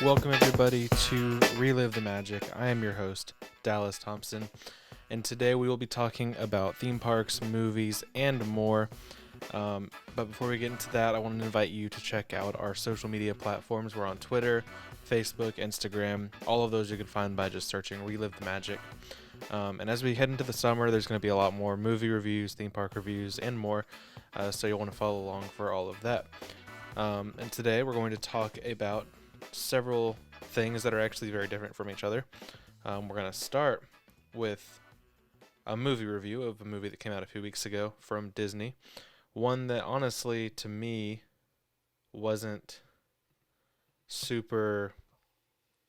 Welcome, everybody, to Relive the Magic. I am your host, Dallas Thompson, and today we will be talking about theme parks, movies, and more. But before we get into that, I want to invite you to check out our social media platforms. We're on Twitter, Facebook, Instagram. All of those you can find by just searching Relive the Magic. And as we head into the summer, there's going to be a lot more movie reviews, theme park reviews, and more. So you'll want to follow along for all of that. And today we're going to talk about several things that are actually very different from each other. We're going to start with a movie review of a movie that came out a few weeks ago from Disney. One that honestly, to me, wasn't super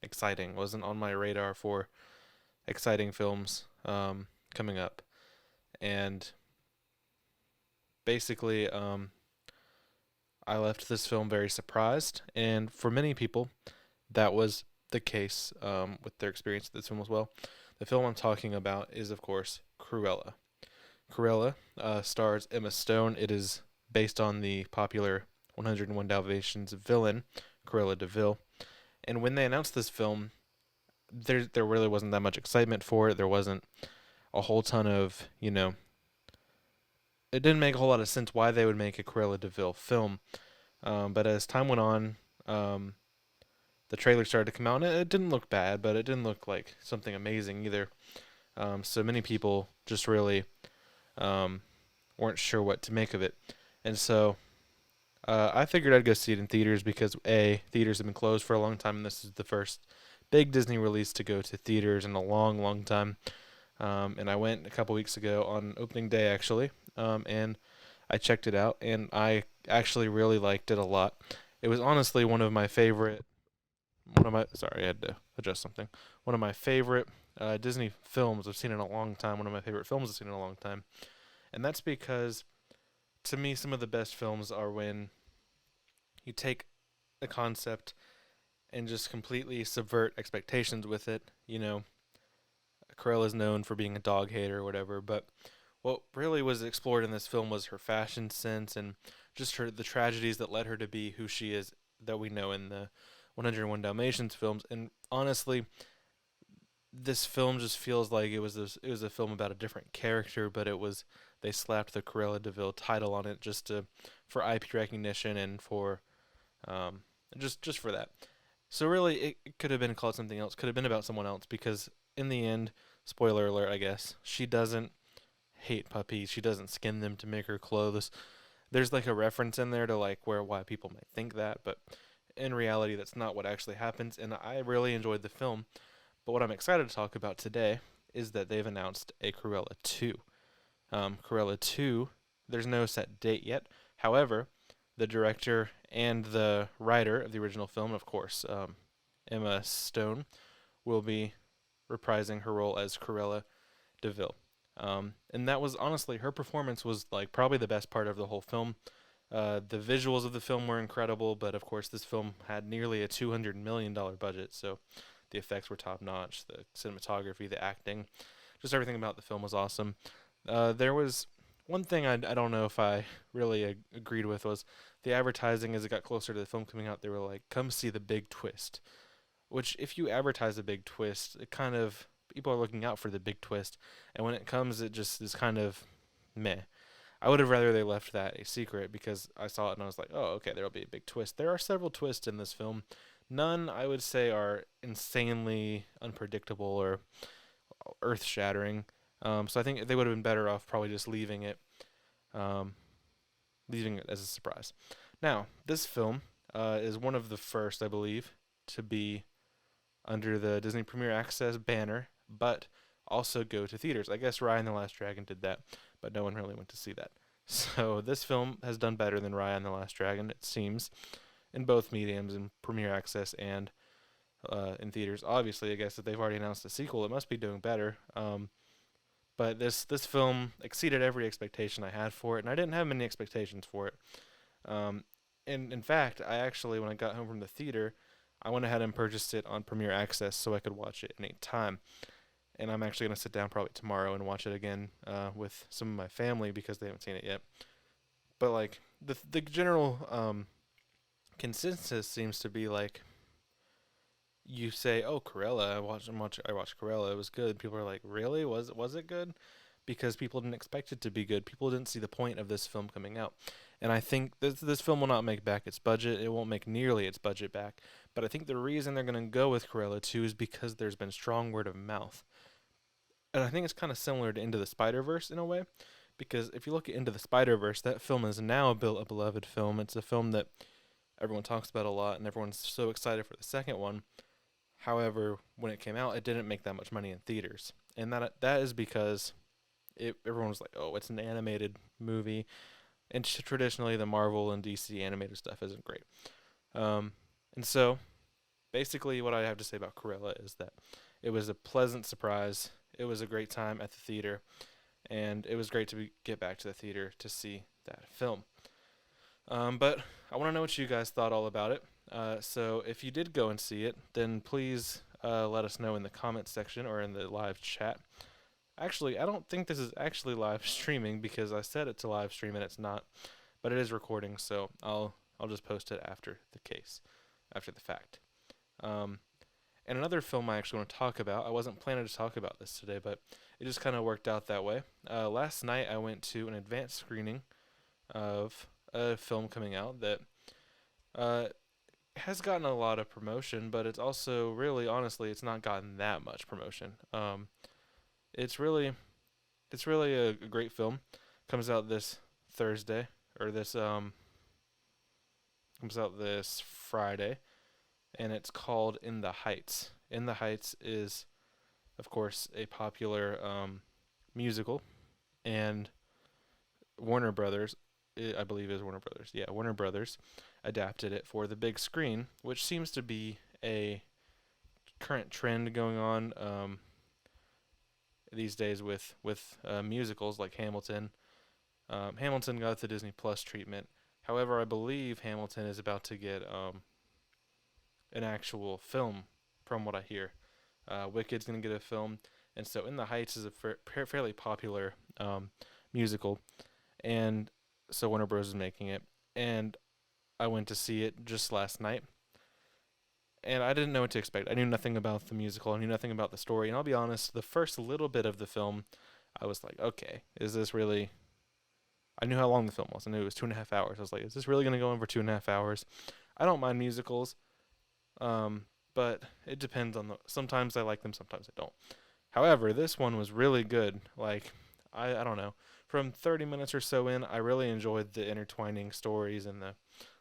exciting, wasn't on my radar for exciting films coming up. And basically, I left this film very surprised, and for many people, that was the case with their experience with this film as well. The film I'm talking about is, of course, Cruella. Cruella stars Emma Stone. It is based on the popular 101 Dalmatians villain, Cruella de Vil. And when they announced this film, there really wasn't that much excitement for it. There wasn't a whole ton of, it didn't make a whole lot of sense why they would make a Cruella de Vil film. But as time went on, the trailer started to come out, and it didn't look bad, but it didn't look like something amazing either. So many people just really weren't sure what to make of it. And so I figured I'd go see it in theaters because, A, theaters have been closed for a long time, and this is the first big Disney release to go to theaters in a long, long time. And I went a couple weeks ago on opening day, actually, and I checked it out, and I actually really liked it a lot. It was honestly one of my favorite sorry, I had to adjust something. One of my favorite Disney films I've seen in a long time. One of my favorite films I've seen in a long time. And that's because, to me, some of the best films are when you take a concept and just completely subvert expectations with it. Cruella is known for being a dog hater or whatever, but what really was explored in this film was her fashion sense and just the tragedies that led her to be who she is that we know in the 101 Dalmatians films. And honestly, this film just feels like it was a film about a different character, but they slapped the Cruella de Vil title on it just for IP recognition and for just for that. So really, it could have been called something else. Could have been about someone else, because in the end, spoiler alert, I guess, she doesn't hate puppies. She doesn't skin them to make her clothes. There's like a reference in there to why people might think that, but in reality, that's not what actually happens. And I really enjoyed the film. But what I'm excited to talk about today is that they've announced a Cruella 2. Cruella 2, there's no set date yet. However, the director and the writer of the original film, of course, Emma Stone, will be reprising her role as Cruella de Vil. And that was, honestly, her performance was probably the best part of the whole film. The visuals of the film were incredible, but of course this film had nearly a $200 million budget, so the effects were top-notch, the cinematography, the acting, just everything about the film was awesome. There was one thing I don't know if I really agreed with, was the advertising. As it got closer to the film coming out, they were like, come see the big twist. Which, if you advertise a big twist, people are looking out for the big twist, and when it comes, it just is kind of meh. I would have rather they left that a secret, because I saw it and I was like, oh, okay, there'll be a big twist. There are several twists in this film. None, I would say, are insanely unpredictable or earth-shattering. So I think they would have been better off probably just leaving it as a surprise. Now, this film is one of the first, I believe, to be under the Disney Premier Access banner, but also go to theaters. I guess Raya and the Last Dragon did that, but no one really went to see that. So this film has done better than Raya and the Last Dragon, it seems, in both mediums, in Premier Access and in theaters. Obviously, I guess if they've already announced a sequel, it must be doing better. But this film exceeded every expectation I had for it, and I didn't have many expectations for it. And in fact, I actually, when I got home from the theater, I went ahead and purchased it on Premier Access so I could watch it in any time. And I'm actually going to sit down probably tomorrow and watch it again with some of my family because they haven't seen it yet. But the general consensus seems to be you say, "Oh, Cruella, I watched Cruella. It was good." People are like, "Really? Was it good?" Because people didn't expect it to be good. People didn't see the point of this film coming out. And I think this film will not make back its budget. It won't make nearly its budget back. But I think the reason they're going to go with Cruella 2 is because there's been strong word of mouth. And I think it's kind of similar to Into the Spider-Verse in a way, because if you look at Into the Spider-Verse, that film is now a beloved film. It's a film that everyone talks about a lot, and everyone's so excited for the second one. However, when it came out, it didn't make that much money in theaters, and that is because everyone was like, "Oh, it's an animated movie," and traditionally the Marvel and DC animated stuff isn't great. Um, and so, basically, what I have to say about Cruella is that it was a pleasant surprise. It was a great time at the theater, and it was great to get back to the theater to see that film. But I want to know what you guys thought all about it. So if you did go and see it, then please let us know in the comments section or in the live chat. Actually, I don't think this is actually live streaming because I set it to live stream and it's not, but it is recording, so I'll just post it after the fact. Um, and another film I actually want to talk about. I wasn't planning to talk about this today, but it just kind of worked out that way. Last night I went to an advanced screening of a film coming out that uh, has gotten a lot of promotion, but it's also really, honestly, it's not gotten that much promotion. It's really, it's really a great film. Comes out this Thursday, or this comes out this Friday, and it's called In the Heights. In the Heights is, of course, a popular musical, and Warner Brothers, I believe is Warner Brothers. Yeah, Warner Brothers adapted it for the big screen, which seems to be a current trend going on these days with musicals like Hamilton. Hamilton got the Disney Plus treatment. However, I believe Hamilton is about to get an actual film, from what I hear. Wicked's gonna get a film, and so In the Heights is a fairly popular musical, and so Warner Bros. Is making it. And I went to see it just last night, and I didn't know what to expect. I knew nothing about the musical. I knew nothing about the story. And I'll be honest, the first little bit of the film, I was like, okay, is this really? I knew how long the film was. I knew it was 2.5 hours. I was like, is this really going to go on for 2.5 hours? I don't mind musicals, but it depends on the. Sometimes I like them, sometimes I don't. However, this one was really good. Like, I don't know. From 30 minutes or so in, I really enjoyed the intertwining stories, and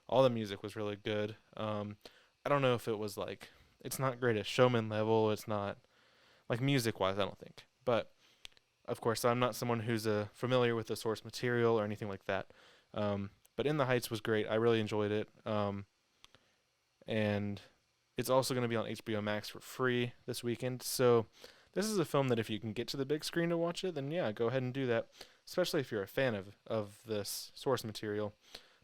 all the music was really good. I don't know if it was like, it's not great at showman level. It's not like music wise, I don't think. But of course, I'm not someone who's familiar with the source material or anything like that. But In the Heights was great. I really enjoyed it. And it's also going to be on HBO Max for free this weekend. So this is a film that if you can get to the big screen to watch it, then yeah, go ahead and do that. Especially if you're a fan of this source material.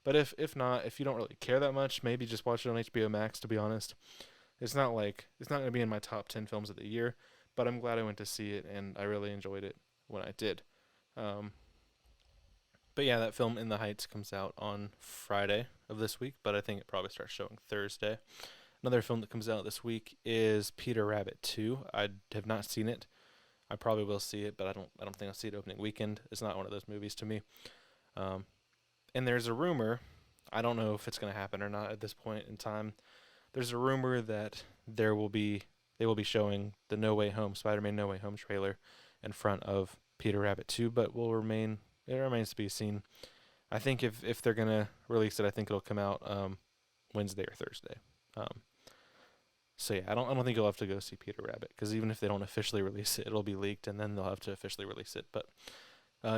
But if not, if you don't really care that much, maybe just watch it on HBO Max. To be honest, it's not going to be in my top 10 films of the year. But I'm glad I went to see it, and I really enjoyed it when I did. Um, but yeah, that film In the Heights comes out on Friday of this week, but I think it probably starts showing Thursday. Another film that comes out this week is Peter Rabbit 2. I have not seen it. I probably will see it, but I don't think I'll see it opening weekend. It's not one of those movies to me. And there's a rumor, I don't know if it's going to happen or not at this point in time. There's a rumor that they will be showing the No Way Home, Spider-Man No Way Home trailer in front of Peter Rabbit 2, but it remains to be seen. I think if they're going to release it, I think it'll come out Wednesday or Thursday. So yeah, I don't think you'll have to go see Peter Rabbit, because even if they don't officially release it, it'll be leaked and then they'll have to officially release it. But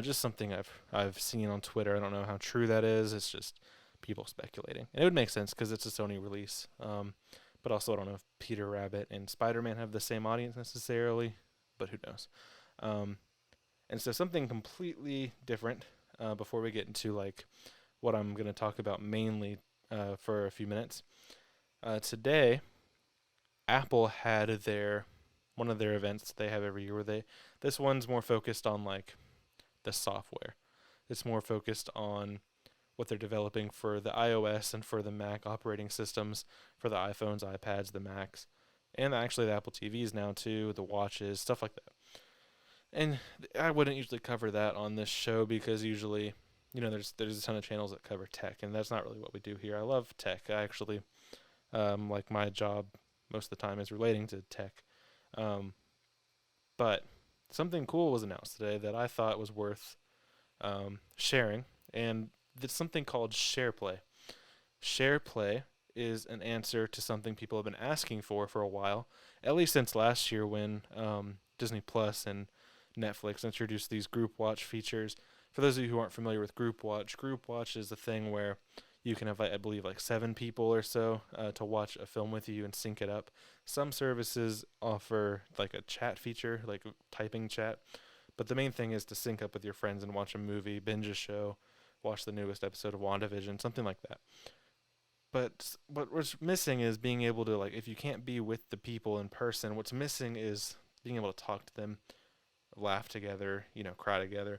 just something I've seen on Twitter. I don't know how true that is. It's just people speculating, and it would make sense because it's a Sony release. But also, I don't know if Peter Rabbit and Spider-Man have the same audience necessarily, but who knows? And so something completely different. Before we get into like what I'm going to talk about mainly for a few minutes, today Apple had one of their events they have every year where this one's more focused on like the software. It's more focused on what they're developing for the iOS and for the Mac operating systems, for the iPhones, iPads, the Macs. and actually the Apple TVs now too, the watches, stuff like that. And I wouldn't usually cover that on this show because usually, there's a ton of channels that cover tech, and that's not really what we do here. I love tech. I actually, like my job most of the time is relating to tech. Um, but something cool was announced today that I thought was worth sharing, and it's something called SharePlay. SharePlay is an answer to something people have been asking for a while, at least since last year when Disney Plus and Netflix introduced these group watch features. For those of you who aren't familiar with group watch is a thing where you can have, I believe, like 7 people or so to watch a film with you and sync it up. Some services offer like a chat feature, like typing chat, but the main thing is to sync up with your friends and watch a movie, binge a show, watch the newest episode of WandaVision, something like that. But what's missing is being able to, like, if you can't be with the people in person, what's missing is being able to talk to them, laugh together, cry together.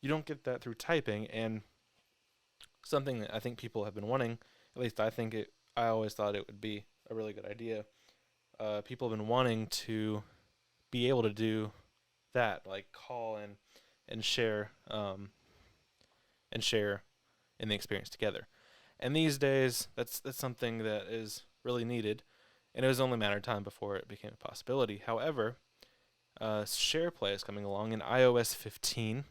You don't get that through typing, and something that I think people have been wanting, at least I always thought it would be a really good idea. People have been wanting to be able to do that, like call and share and share in the experience together. And these days, that's something that is really needed, and it was only a matter of time before it became a possibility. However, SharePlay is coming along in iOS 15,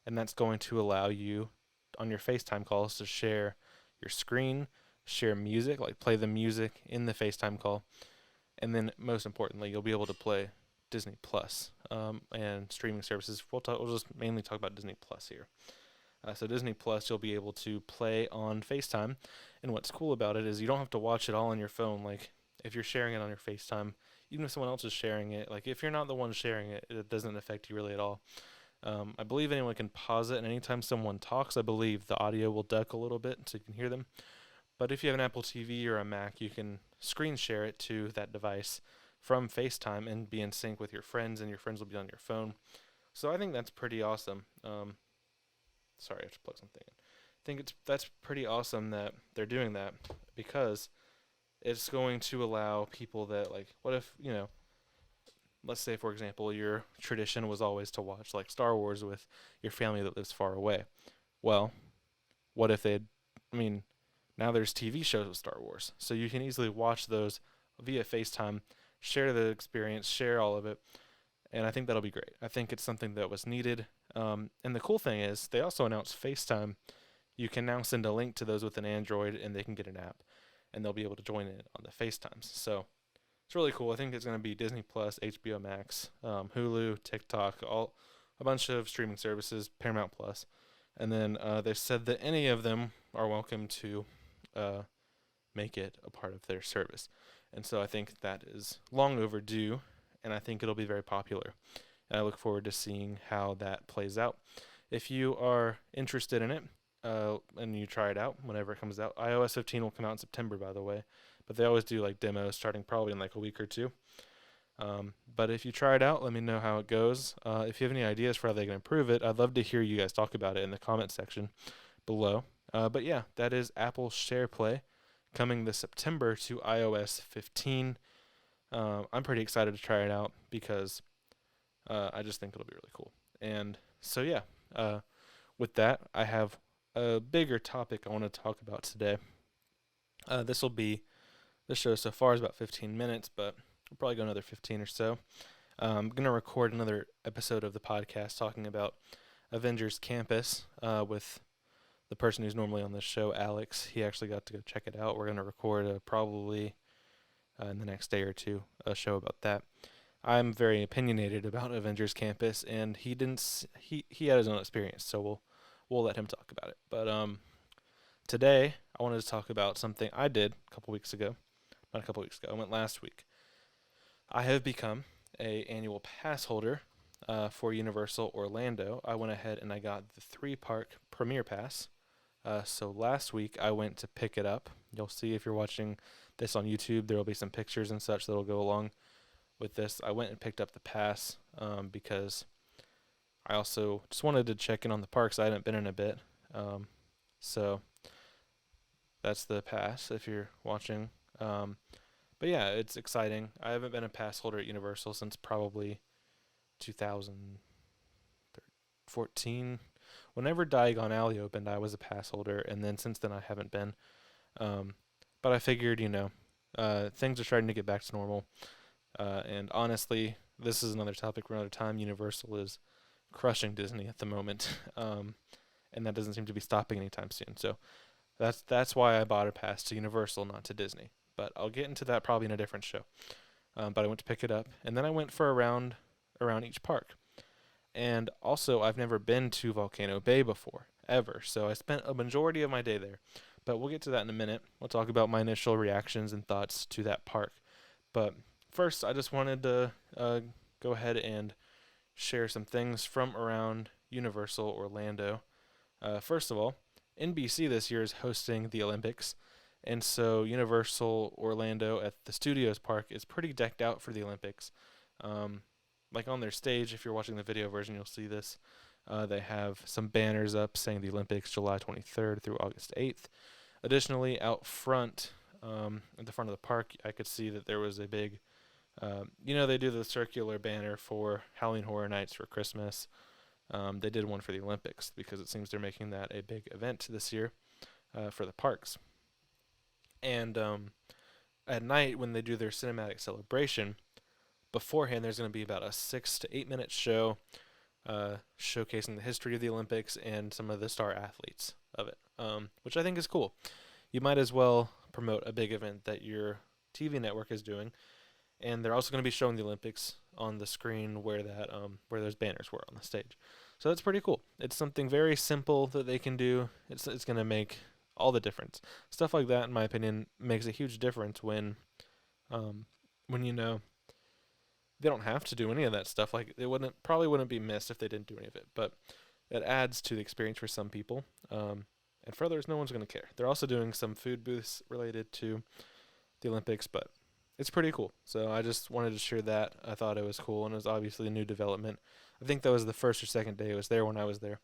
and that's going to allow you on your FaceTime calls to share your screen, share music, like play the music in the FaceTime call, and then most importantly, you'll be able to play Disney Plus and streaming services. We'll just mainly talk about Disney Plus here. So Disney Plus, you'll be able to play on FaceTime, and what's cool about it is you don't have to watch it all on your phone. Like if you're sharing it on your FaceTime, even if someone else is sharing it, like if you're not the one sharing it, it doesn't affect you really at all. I believe anyone can pause it, and anytime someone talks, I believe the audio will duck a little bit so you can hear them. But if you have an Apple TV or a Mac, you can screen share it to that device from FaceTime and be in sync with your friends, and your friends will be on your phone. So I think that's pretty awesome. Sorry, I have to plug something in. I think that's pretty awesome that they're doing that because it's going to allow people that, like, what if, let's say for example your tradition was always to watch like Star Wars with your family that lives far away. Well, what if I mean, now there's TV shows with Star Wars, so you can easily watch those via FaceTime, share the experience, share all of it, and I think that'll be great. I think it's something that was needed. And the cool thing is, they also announced FaceTime. You can now send a link to those with an Android, and they can get an app, and they'll be able to join it on the FaceTimes. So it's really cool. I think it's going to be Disney Plus, HBO Max, Hulu, TikTok, a bunch of streaming services, Paramount Plus, and then they said that any of them are welcome to make it a part of their service. And so I think that is long overdue, and I think it'll be very popular. And I look forward to seeing how that plays out. If you are interested in it, and you try it out whenever it comes out, iOS 15 will come out in September, by the way. But they always do like demos starting probably in like a week or two. But if you try it out, let me know how it goes. If you have any ideas for how they can improve it, I'd love to hear you guys talk about it in the comment section below. But yeah, that is Apple SharePlay coming this September to iOS 15. I'm pretty excited to try it out because I just think it'll be really cool. And so yeah, with that, I have a bigger topic I want to talk about today. This show so far is about 15 minutes, but we'll probably go another 15 or so. I'm going to record another episode of the podcast talking about Avengers Campus with the person who's normally on this show, Alex. He actually got to go check it out. We're going to record probably in the next day or two a show about that. I'm very opinionated about Avengers Campus, and he had his own experience, so we'll let him talk about it. But today I wanted to talk about something I did a couple weeks ago. Not a couple weeks ago. I went last week. I have become a annual pass holder for Universal Orlando. I went ahead and I got the 3-park Premier Pass. So last week I went to pick it up. You'll see if you're watching this on YouTube, there will be some pictures and such that'll go along with this. I went and picked up the pass because I also just wanted to check in on the parks. I hadn't been in a bit. So that's the pass if you're watching. But But yeah, it's exciting. I haven't been a pass holder at Universal since probably 2014. Whenever Diagon Alley opened, I was a pass holder, and then since then I haven't been. Um, but I figured, things are starting to get back to normal. And honestly, this is another topic for another time. Universal is crushing Disney at the moment, and that doesn't seem to be stopping anytime soon. So that's why I bought a pass to Universal, not to Disney. But I'll get into that probably in a different show. But I went to pick it up, and then I went for a round around each park. And also, I've never been to Volcano Bay before, ever. So I spent a majority of my day there. But we'll get to that in a minute. We'll talk about my initial reactions and thoughts to that park. But first, I just wanted to go ahead and share some things from around Universal Orlando. First of all, NBC this year is hosting the Olympics, and so Universal Orlando at the Studios Park is pretty decked out for the Olympics. Like on their stage, if you're watching the video version, you'll see this. They have some banners up saying the Olympics July 23rd through August 8th. Additionally, out front, at the front of the park, I could see that there was a big, they do the circular banner for Halloween Horror Nights for Christmas. They did one for the Olympics because it seems they're making that a big event this year for the parks. And at night, when they do their cinematic celebration, beforehand, there's going to be about a 6 to 8 minute show showcasing the history of the Olympics and some of the star athletes of it, which I think is cool. You might as well promote a big event that your TV network is doing, and they're also going to be showing the Olympics on the screen where those banners were on the stage. So that's pretty cool. It's something very simple that they can do. It's going to make all the difference. Stuff like that, in my opinion, makes a huge difference when they don't have to do any of that stuff. Like it probably wouldn't be missed if they didn't do any of it. But it adds to the experience for some people. And for others, no one's going to care. They're also doing some food booths related to the Olympics, but it's pretty cool. So I just wanted to share that. I thought it was cool, and it was obviously a new development. I think that was the first or second day it was there when I was there.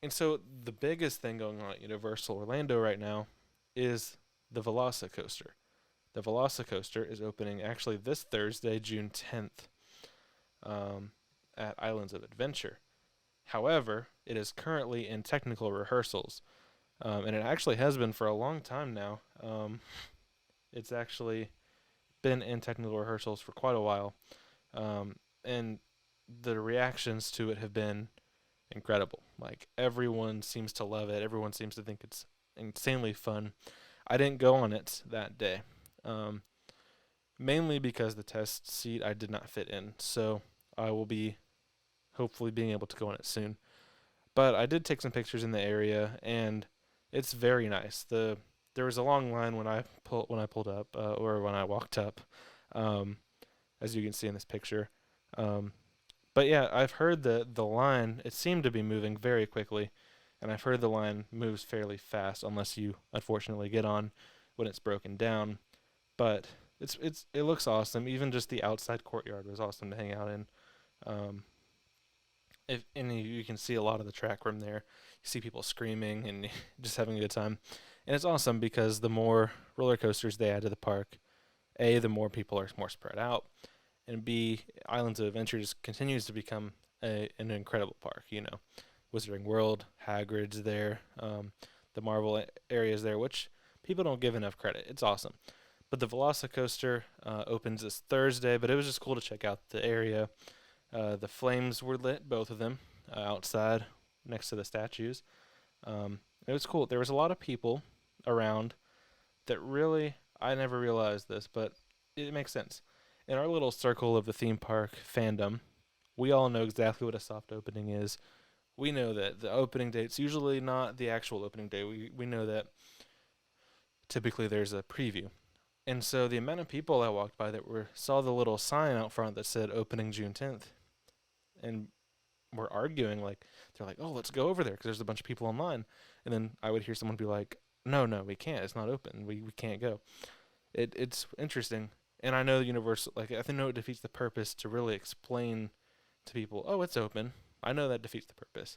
And so the biggest thing going on at Universal Orlando right now is the Velosta Coaster. The Velocicoaster is opening actually this Thursday, June 10th, at Islands of Adventure. However, it is currently in technical rehearsals, and it actually has been for a long time now. It's actually been in technical rehearsals for quite a while, and the reactions to it have been incredible. Like, everyone seems to love it. Everyone seems to think it's insanely fun. I didn't go on it that day. Mainly because the test seat I did not fit in, so I will be hopefully being able to go on it soon. But I did take some pictures in the area, and it's very nice. There was a long line when I pulled up, or when I walked up, as you can see in this picture. But yeah, I've heard that the line, it seemed to be moving very quickly, and I've heard the line moves fairly fast unless you unfortunately get on when it's broken down. But it looks awesome. Even just the outside courtyard was awesome to hang out in. You can see a lot of the track from there. You see people screaming and just having a good time. And it's awesome because the more roller coasters they add to the park, A, the more people are more spread out, and B, Islands of Adventure just continues to become an incredible park. Wizarding World, Hagrid's there, the Marvel areas there, which people don't give enough credit. It's awesome. But the Velocicoaster opens this Thursday, but it was just cool to check out the area. The flames were lit, both of them, outside next to the statues. It was cool. There was a lot of people around that really, I never realized this, but it makes sense. In our little circle of the theme park fandom, we all know exactly what a soft opening is. We know that the opening date's usually not the actual opening day. We know that typically there's a preview. And so the amount of people I walked by that saw the little sign out front that said opening June 10th and were arguing, they're like, oh, let's go over there because there's a bunch of people online. And then I would hear someone be like, no, we can't. It's not open. We can't go. It's interesting. And I know Universal, I know it defeats the purpose to really explain to people, oh, it's open. I know that defeats the purpose.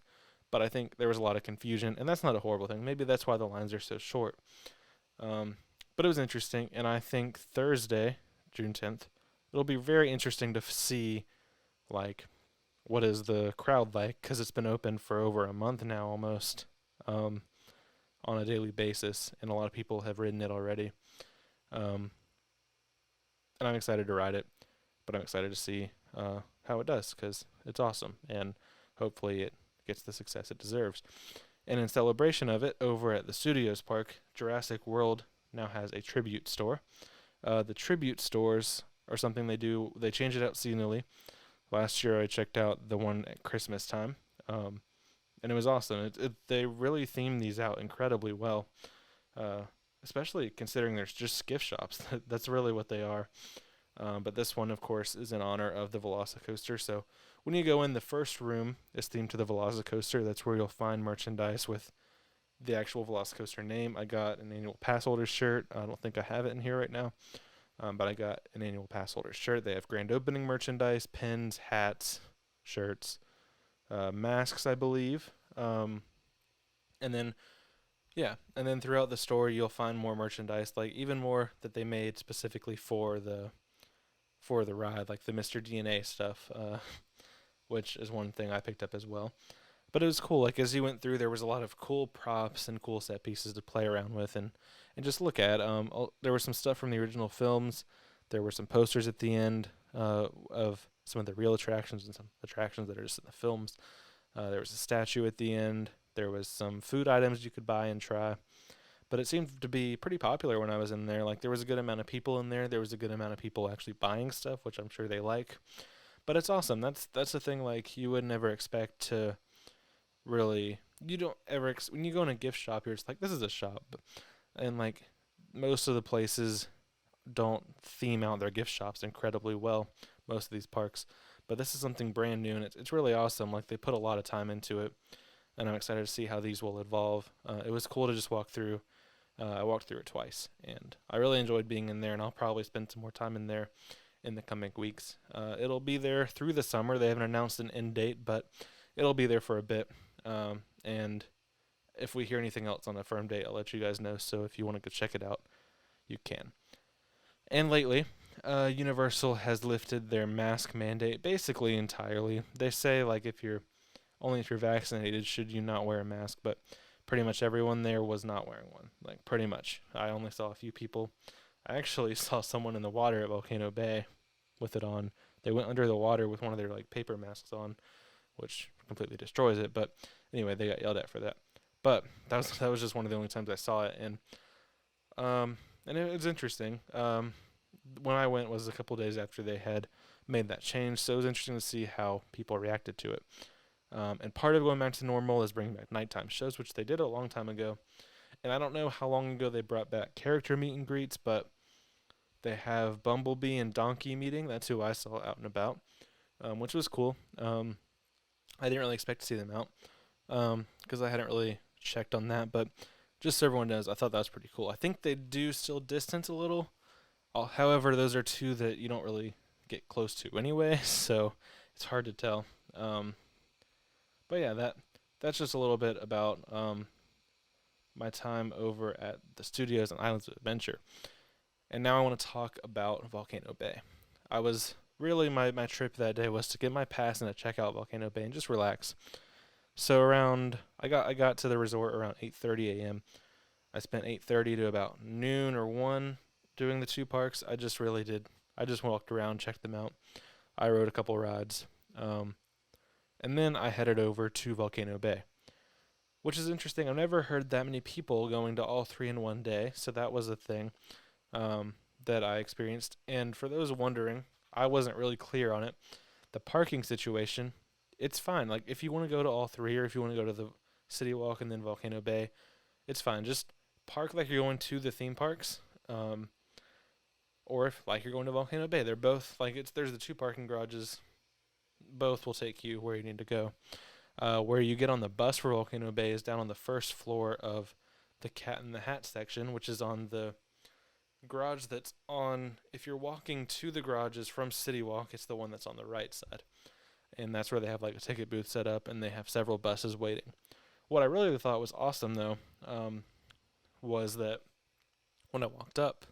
But I think there was a lot of confusion, and that's not a horrible thing. Maybe that's why the lines are so short. But it was interesting, and I think Thursday, June 10th, it'll be very interesting to see like what is the crowd like because it's been open for over a month now almost, um, on a daily basis, and a lot of people have ridden it already. Um, and I'm excited to ride it, but I'm excited to see how it does because it's awesome, and hopefully it gets the success it deserves. And in celebration of it, over at the Studios Park, Jurassic World now has a tribute store. The tribute stores are something they do. They change it out seasonally. Last year I checked out the one at Christmas time, um, and it was awesome. They really theme these out incredibly well, uh, especially considering there's just gift shops. That's really what they are. But this one, of course, is in honor of the Velocicoaster. So when you go in, the first room is themed to the Velocicoaster. That's where you'll find merchandise with the actual Velocicoaster name. I got an annual pass holder shirt. I don't think I have it in here right now, but I got an annual pass holder shirt. They have grand opening merchandise, pins, hats, shirts, masks, I believe. And then and then throughout the store you'll find more merchandise, like even more that they made specifically for the ride, like the Mr. DNA stuff, which is one thing I picked up as well. But it was cool. Like as you went through, there was a lot of cool props and cool set pieces to play around with and just look at. There was some stuff from the original films. There were some posters at the end of some of the real attractions and some attractions that are just in the films. There was a statue at the end. There was some food items you could buy and try. But it seemed to be pretty popular when I was in there. Like there was a good amount of people in there. There was a good amount of people actually buying stuff, which I'm sure they like. But it's awesome. That's the thing. Like you would never expect to really. You don't ever when you go in a gift shop, you're just like, this is a shop, and like most of the places don't theme out their gift shops incredibly well. Most of these parks, but this is something brand new, and it's really awesome. Like they put a lot of time into it, and I'm excited to see how these will evolve. It was cool to just walk through. I walked through it twice, and I really enjoyed being in there, and I'll probably spend some more time in there in the coming weeks. It'll be there through the summer. They haven't announced an end date, but it'll be there for a bit. And if we hear anything else on a firm date, I'll let you guys know. So if you want to go check it out, you can. And lately, Universal has lifted their mask mandate basically entirely. They say like if you're vaccinated should you not wear a mask, but pretty much everyone there was not wearing one. Like pretty much. I only saw a few people. I actually saw someone in the water at Volcano Bay with it on. They went under the water with one of their like paper masks on, which completely destroys it. But anyway, they got yelled at for that. But that was just one of the only times I saw it, and it was interesting. When I went was a couple days after they had made that change, so it was interesting to see how people reacted to it. And part of going back to normal is bringing back nighttime shows, which they did a long time ago. And I don't know how long ago they brought back character meet and greets, but they have Bumblebee and Donkey meeting. That's who I saw out and about, which was cool. I didn't really expect to see them out because I hadn't really checked on that, but just so everyone knows, I thought that was pretty cool. I think they do still distance a little. However, those are two that you don't really get close to anyway, so it's hard to tell. But yeah, that's just a little bit about my time over at the studios and Islands of Adventure. And now I want to talk about Volcano Bay. I was really my trip that day was to get my pass and to check out Volcano Bay and just relax. So around I got to the resort around 8:30 a.m. I spent 8:30 to about noon or 1 doing the two parks. I just walked around, checked them out. I rode a couple rides. And then I headed over to Volcano Bay, which is interesting. I've never heard that many people going to all three in one day, so that was a thing that I experienced. And for those wondering, I wasn't really clear on it. The parking situation, it's fine. Like if you want to go to all three, or if you want to go to the City Walk and then Volcano Bay, it's fine. Just park like you're going to the theme parks, or if like you're going to Volcano Bay. They're both like there's the two parking garages. Both will take you where you need to go. Where you get on the bus for Volcano Bay is down on the first floor of the Cat in the Hat section, which is on the garage that's on, if you're walking to the garages from City Walk, it's the one that's on the right side. And that's where they have like a ticket booth set up, and they have several buses waiting. What I really thought was awesome, though, was that when I walked up,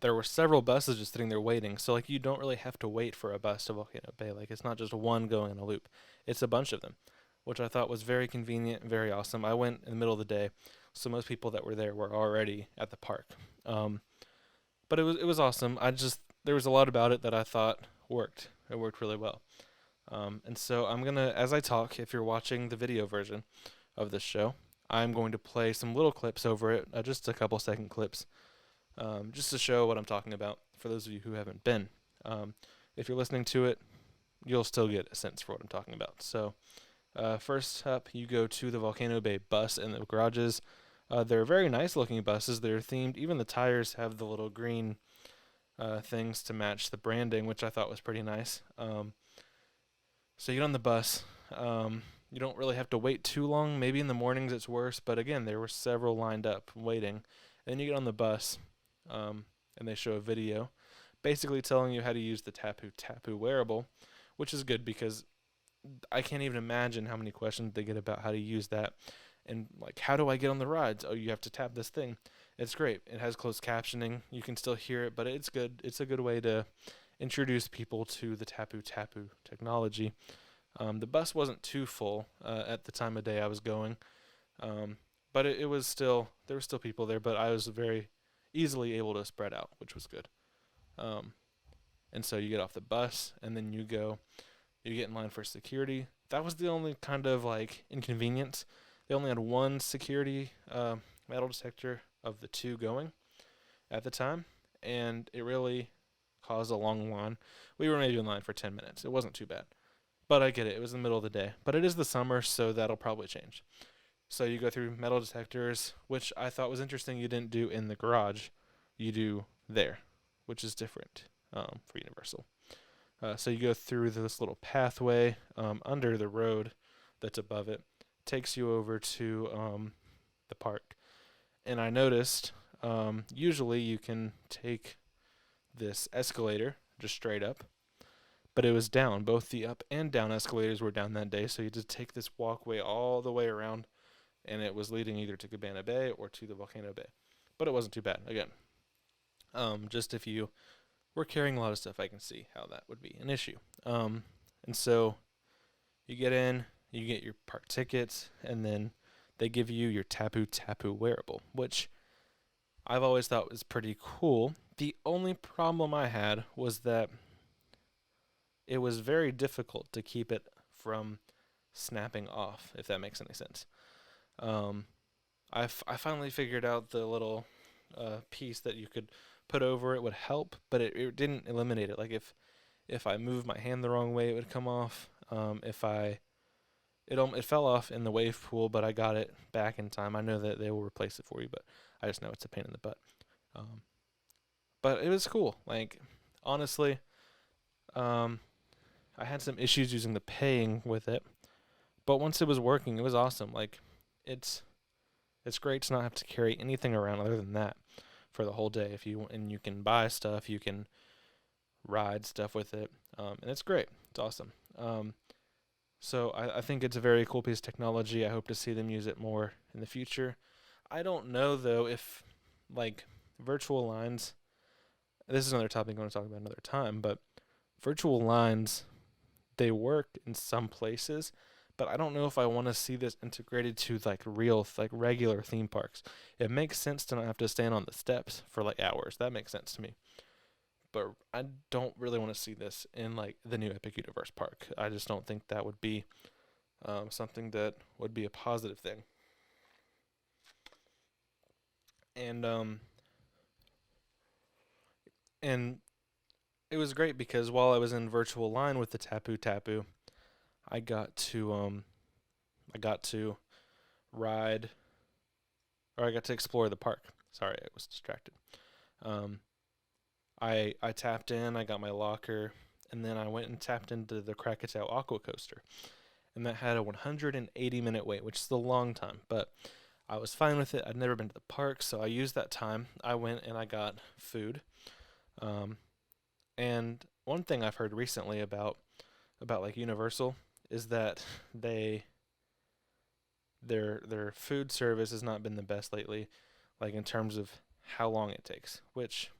there were several buses just sitting there waiting. So like you don't really have to wait for a bus to Volcano Bay. Like it's not just one going in a loop. It's a bunch of them, which I thought was very convenient and very awesome. I went in the middle of the day, so most people that were there were already at the park. Um, but it was awesome. There was a lot about it that I thought worked. It worked really well. And so I'm gonna, as I talk, if you're watching the video version of this show, I'm going to play some little clips over it, just a couple second clips, just to show what I'm talking about for those of you who haven't been. If you're listening to it, you'll still get a sense for what I'm talking about. So, first up, you go to the Volcano Bay bus and the garages. They're very nice looking buses. They're themed. Even the tires have the little green things to match the branding, which I thought was pretty nice. So you get on the bus. You don't really have to wait too long. Maybe in the mornings it's worse, but again, there were several lined up waiting. And then you get on the bus, and they show a video, basically telling you how to use the Tapu Tapu wearable, which is good because I can't even imagine how many questions they get about how to use that. And like, how do I get on the rides? Oh, you have to tap this thing. It's great. It has closed captioning. You can still hear it, but it's good. It's a good way to introduce people to the Tapu Tapu technology. The bus wasn't too full at the time of day I was going, but it was still, there were still people there, but I was very easily able to spread out, which was good. And so you get off the bus, and then you get in line for security. That was the only kind of like inconvenience. They only had one security metal detector of the two going at the time, and it really caused a long line. We were maybe in line for 10 minutes. It wasn't too bad. But I get it. It was the middle of the day. But it is the summer, so that'll probably change. So you go through metal detectors, which I thought was interesting you didn't do in the garage. You do there, which is different for Universal. So you go through this little pathway under the road that's above it. Takes you over to the park. And I noticed usually you can take this escalator just straight up, but it was down. Both the up and down escalators were down that day, so you just take this walkway all the way around, and it was leading either to Cabana Bay or to the Volcano Bay. But it wasn't too bad. Again, just if you were carrying a lot of stuff, I can see how that would be an issue. And so you get in, you get your park tickets, and then they give you your Tapu Tapu wearable, which I've always thought was pretty cool. The only problem I had was that it was very difficult to keep it from snapping off, if that makes any sense. I finally figured out the little piece that you could put over it would help, but it didn't eliminate it. Like if I moved my hand the wrong way, it would come off. It fell off in the wave pool, but I got it back in time. I know that they will replace it for you, but I just know it's a pain in the butt. But it was cool. Like, honestly, I had some issues using the paying with it, but once it was working, it was awesome. Like, it's great to not have to carry anything around other than that for the whole day. And you can buy stuff, you can ride stuff with it, and it's great. It's awesome. So I think it's a very cool piece of technology. I hope to see them use it more in the future. I don't know, though, if, like, virtual lines, this is another topic I'm going to talk about another time, but virtual lines, they work in some places, but I don't know if I want to see this integrated to, like, regular theme parks. It makes sense to not have to stand on the steps for, like, hours. That makes sense to me. But I don't really want to see this in, like, the new Epic Universe park. I just don't think that would be something that would be a positive thing. And it was great because while I was in virtual line with the Tapu Tapu, I got to ride, or I got to explore the park. Sorry, I was distracted. I tapped in, I got my locker, and then I went and tapped into the Krakatoa Aqua Coaster. And that had a 180-minute wait, which is a long time, but I was fine with it. I'd never been to the park, so I used that time. I went and I got food. And one thing I've heard recently about like Universal is that their food service has not been the best lately, like in terms of how long it takes, which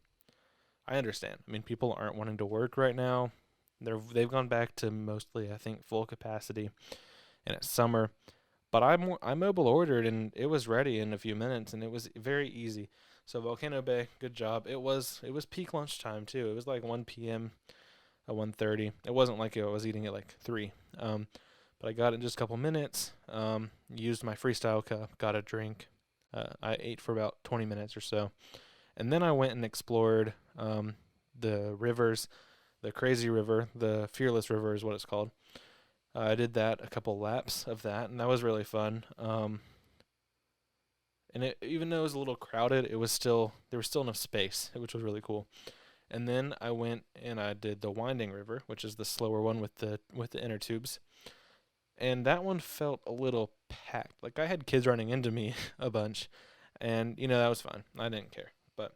I understand. I mean, people aren't wanting to work right now. They've gone back to mostly, I think, full capacity, and it's summer. But I mobile ordered and it was ready in a few minutes, and it was very easy. So Volcano Bay, good job. It was peak lunchtime too. It was like 1 p.m. at 1:30. It wasn't like I was eating at like 3. But I got it in just a couple minutes. Used my freestyle cup, got a drink. I ate for about 20 minutes or so, and then I went and explored the rivers, the Crazy River, the Fearless River is what it's called. I did that, a couple laps of that, and that was really fun. And even though it was a little crowded, there was still enough space, which was really cool. And then I went and I did the Winding River, which is the slower one with the inner tubes. And that one felt a little packed. Like I had kids running into me a bunch, and that was fine. I didn't care, but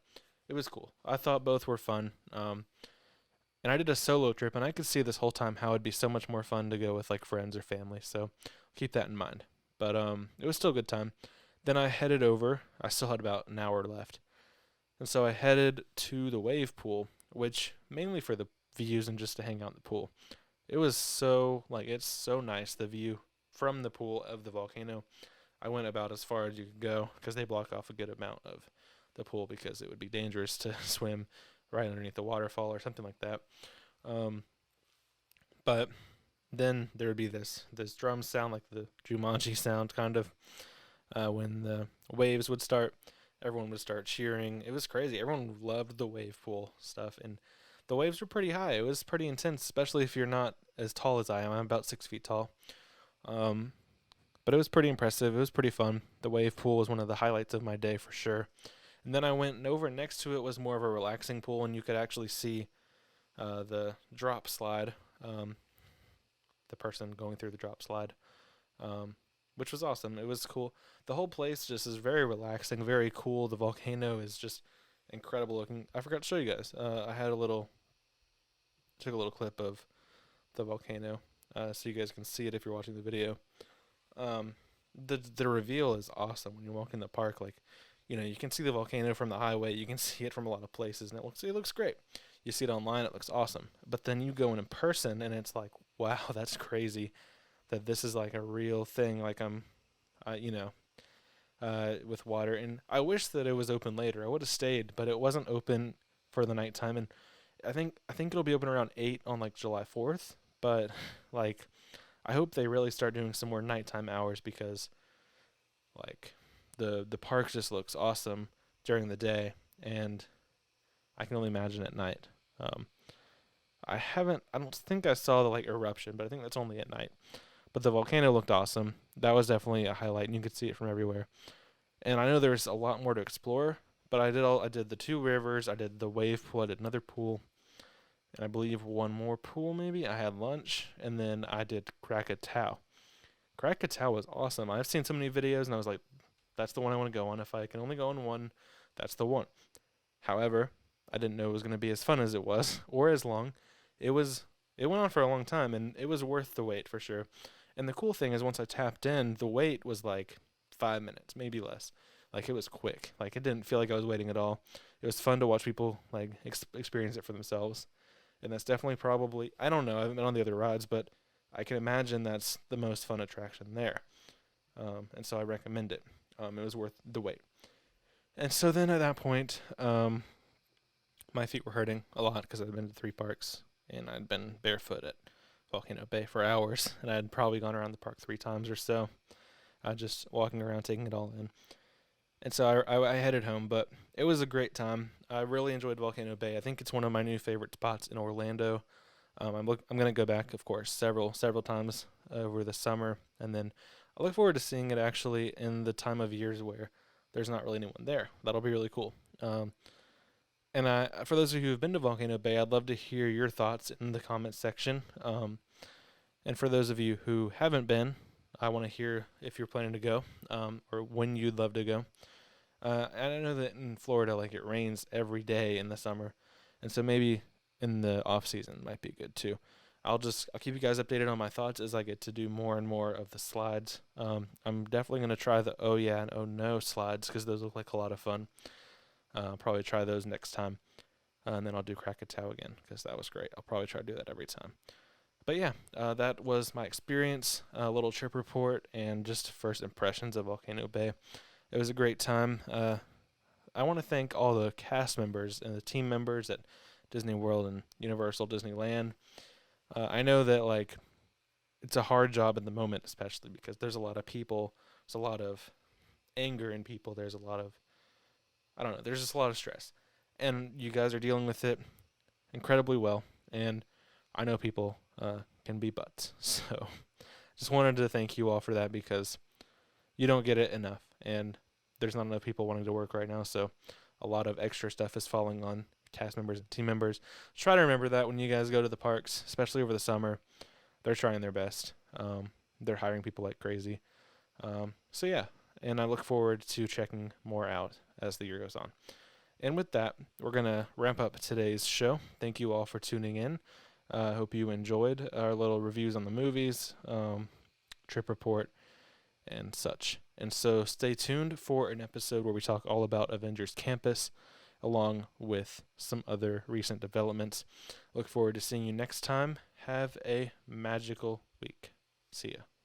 it was cool. I thought both were fun. And I did a solo trip, and I could see this whole time how it'd be so much more fun to go with like friends or family. So keep that in mind. But it was still a good time. Then I headed over. I still had about an hour left, and so I headed to the wave pool, which mainly for the views and just to hang out in the pool. It was it's so nice, the view from the pool of the volcano. I went about as far as you could go because they block off a good amount of the pool because it would be dangerous to swim right underneath the waterfall or something like that. Um, but then there would be this drum sound, like the Jumanji sound, kind of, when the waves would start. Everyone would start cheering. It was crazy. Everyone loved the wave pool stuff, and the waves were pretty high. It was pretty intense, especially if you're not as tall as I am. I'm about 6 feet tall. Um, but it was pretty impressive. It was pretty fun. The wave pool was one of the highlights of my day for sure. And then I went and over next to it was more of a relaxing pool, and you could actually see the drop slide, the person going through the drop slide, which was awesome. It was cool. The whole place just is very relaxing, very cool. The volcano is just incredible looking. I forgot to show you guys. I had took a little clip of the volcano, so you guys can see it if you're watching the video. The reveal is awesome when you walk in the park. Like, you can see the volcano from the highway. You can see it from a lot of places, and it looks great. You see it online, it looks awesome. But then you go in person, and it's like, wow, that's crazy. That this is like a real thing. Like with water. And I wish that it was open later. I would have stayed, but it wasn't open for the nighttime. And I think it'll be open around 8 on like July 4th. But like, I hope they really start doing some more nighttime hours because like the park just looks awesome during the day, and I can only imagine at night. I don't think I saw the like eruption, but I think that's only at night. But the volcano looked awesome. That was definitely a highlight, and you could see it from everywhere. And I know there's a lot more to explore, but I did the 2 rivers, I did the wave pool, I did another pool, and I believe one more pool maybe. I had lunch, and then I did Krakatoa. Krakatoa was awesome. I've seen so many videos, and I was like, that's the one I want to go on. If I can only go on one, that's the one. However, I didn't know it was going to be as fun as it was, or as long. It went on for a long time, and it was worth the wait for sure. And the cool thing is, once I tapped in, the wait was like 5 minutes, maybe less. Like, it was quick. Like, it didn't feel like I was waiting at all. It was fun to watch people like experience it for themselves. And that's definitely probably, I don't know, I haven't been on the other rides, but I can imagine that's the most fun attraction there. And so I recommend it. It was worth the wait. And so then at that point, my feet were hurting a lot because I'd been to 3 parks, and I'd been barefoot at Volcano Bay for hours, and I'd probably gone around the park 3 times or so, just walking around, taking it all in. And so I headed home, but it was a great time. I really enjoyed Volcano Bay. I think it's one of my new favorite spots in Orlando. I'm going to go back, of course, several times over the summer, and then I look forward to seeing it actually in the time of years where there's not really anyone there. That'll be really cool. And for those of you who have been to Volcano Bay, I'd love to hear your thoughts in the comments section. And for those of you who haven't been, I want to hear if you're planning to go, or when you'd love to go. And I know that in Florida, like, it rains every day in the summer, and so maybe in the off season might be good too. I'll keep you guys updated on my thoughts as I get to do more and more of the slides. I'm definitely going to try the oh yeah and oh no slides because those look like a lot of fun. Probably try those next time. And then I'll do Krakatoa again because that was great. I'll probably try to do that every time. But yeah, that was my experience, a little trip report, and just first impressions of Volcano Bay. It was a great time. I want to thank all the cast members and the team members at Disney World and Universal Disneyland. I know that like it's a hard job at the moment, especially because there's a lot of people, there's a lot of anger in people, there's a lot of I don't know, there's just a lot of stress, and you guys are dealing with it incredibly well. And I know people can be butts, so just wanted to thank you all for that because you don't get it enough, and there's not enough people wanting to work right now, so a lot of extra stuff is falling on cast members and team members. Try to remember that when you guys go to the parks, especially over the summer. They're trying their best. They're hiring people like crazy. So yeah, and I look forward to checking more out as the year goes on. And with that, we're going to wrap up today's show. Thank you all for tuning in. I hope you enjoyed our little reviews on the movies, trip report, and such. And so stay tuned for an episode where we talk all about Avengers Campus, along with some other recent developments. Look forward to seeing you next time. Have a magical week. See ya.